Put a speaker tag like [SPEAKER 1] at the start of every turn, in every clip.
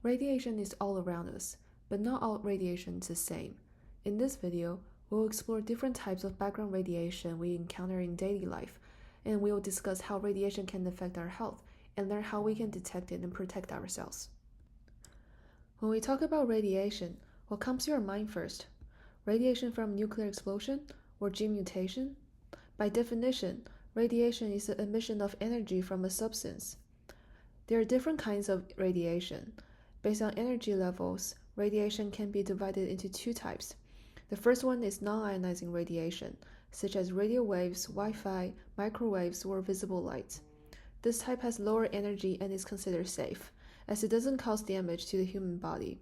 [SPEAKER 1] Radiation is all around us, but not all radiation is the same. In this video, we'll explore different types of background radiation we encounter in daily life, and we'll discuss how radiation can affect our health and learn how we can detect it and protect ourselves. When we talk about radiation, what comes to your mind first? Radiation from nuclear explosion or gene mutation? By definition, radiation is the emission of energy from a substance. There are different kinds of radiation. Based on energy levels, radiation can be divided into two types. The first one is non-ionizing radiation, such as radio waves, Wi-Fi, microwaves, or visible light. This type has lower energy and is considered safe, as it doesn't cause damage to the human body.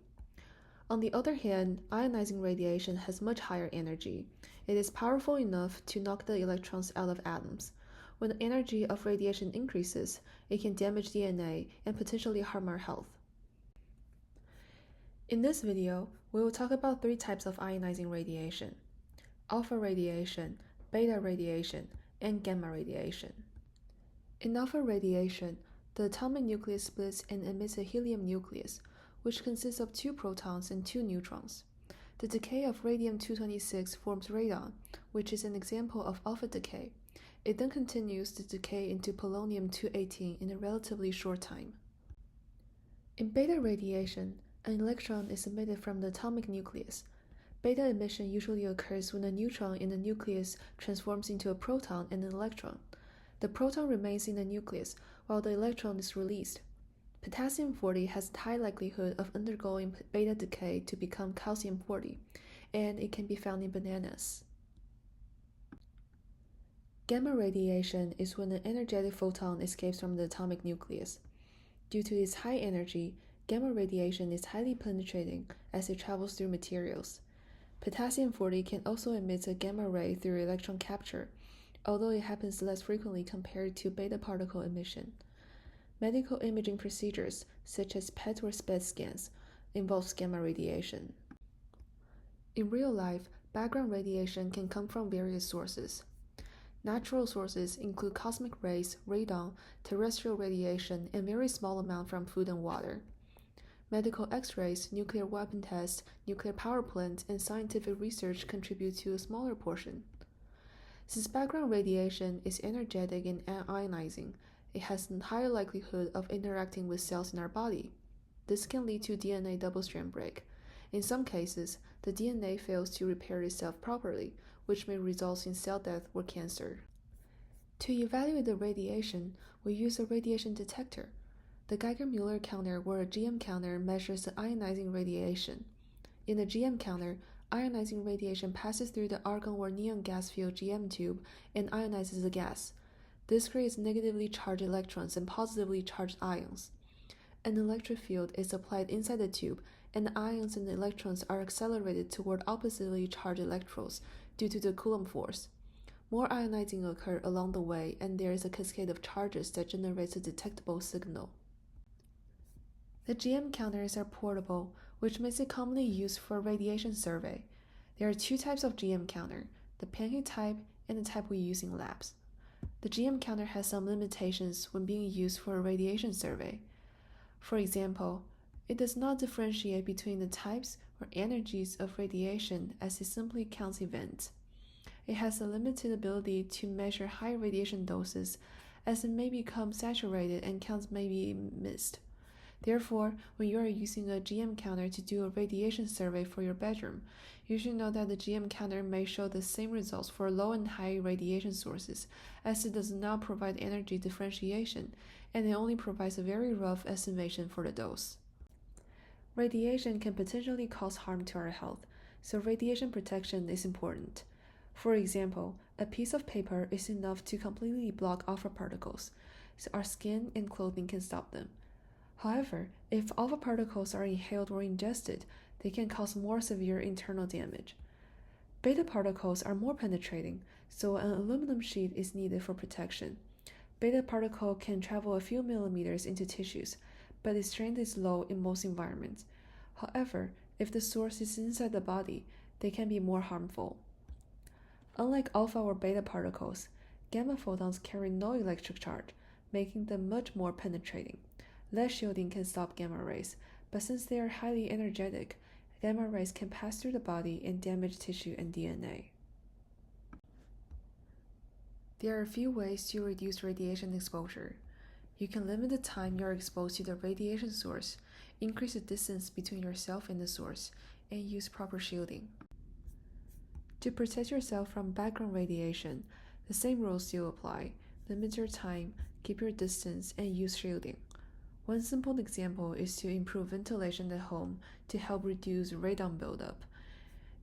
[SPEAKER 1] On the other hand, ionizing radiation has much higher energy. It is powerful enough to knock the electrons out of atoms. When the energy of radiation increases, it can damage DNA and potentially harm our health. In this video, we will talk about three types of ionizing radiation: alpha radiation, beta radiation, and gamma radiation. In alpha radiation, the atomic nucleus splits and emits a helium nucleus, which consists of 2 protons and 2 neutrons. The decay of radium-226 forms radon, which is an example of alpha decay. It then continues to decay into polonium-218 in a relatively short time. In beta radiation, an electron is emitted from the atomic nucleus. Beta emission usually occurs when a neutron in the nucleus transforms into a proton and an electron. The proton remains in the nucleus while the electron is released. Potassium-40 has a high likelihood of undergoing beta decay to become calcium-40, and it can be found in bananas. Gamma radiation is when an energetic photon escapes from the atomic nucleus. Due to its high energy, gamma radiation is highly penetrating as it travels through materials. Potassium-40 can also emit a gamma ray through electron capture, although it happens less frequently compared to beta particle emission. Medical imaging procedures, such as PET or SPECT scans, involve gamma radiation. In real life, background radiation can come from various sources. Natural sources include cosmic rays, radon, terrestrial radiation, and very small amount from food and water. Medical X-rays, nuclear weapon tests, nuclear power plants, and scientific research contribute to a smaller portion. Since background radiation is energetic and ionizing, it has a higher likelihood of interacting with cells in our body. This can lead to DNA double-strand break. In some cases, the DNA fails to repair itself properly, which may result in cell death or cancer. To evaluate the radiation, we use a radiation detector. The Geiger-Müller counter or a GM counter measures the ionizing radiation. In the GM counter, ionizing radiation passes through the argon or neon gas-filled GM tube and ionizes the gas. This creates negatively charged electrons and positively charged ions. An electric field is applied inside the tube, and the ions and the electrons are accelerated toward oppositely charged electrodes due to the Coulomb force. More ionizing occurs along the way, and there is a cascade of charges that generates a detectable signal. The GM counters are portable, which makes it commonly used for radiation survey. There are 2 types of GM counter, the pancake type and the type we use in labs. The GM counter has some limitations when being used for a radiation survey. For example, it does not differentiate between the types or energies of radiation as it simply counts events. It has a limited ability to measure high radiation doses as it may become saturated and counts may be missed. Therefore, when you are using a GM counter to do a radiation survey for your bedroom, you should know that the GM counter may show the same results for low and high radiation sources, as it does not provide energy differentiation, and it only provides a very rough estimation for the dose. Radiation can potentially cause harm to our health, so radiation protection is important. For example, a piece of paper is enough to completely block alpha particles, so our skin and clothing can stop them. However, if alpha particles are inhaled or ingested, they can cause more severe internal damage. Beta particles are more penetrating, so an aluminum sheet is needed for protection. Beta particle can travel a few millimeters into tissues, but its strength is low in most environments. However, if the source is inside the body, they can be more harmful. Unlike alpha or beta particles, gamma photons carry no electric charge, making them much more penetrating. Less shielding can stop gamma rays, but since they are highly energetic, gamma rays can pass through the body and damage tissue and DNA. There are a few ways to reduce radiation exposure. You can limit the time you are exposed to the radiation source, increase the distance between yourself and the source, and use proper shielding. To protect yourself from background radiation, the same rules still apply. Limit your time, keep your distance, and use shielding. One simple example is to improve ventilation at home to help reduce radon buildup,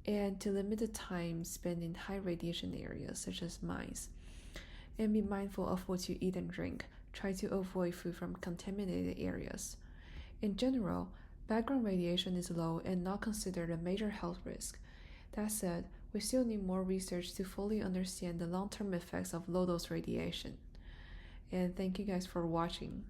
[SPEAKER 1] and to limit the time spent in high radiation areas such as mines. And be mindful of what you eat and drink. Try to avoid food from contaminated areas. In general, background radiation is low and not considered a major health risk. That said, we still need more research to fully understand the long-term effects of low-dose radiation. And thank you guys for watching.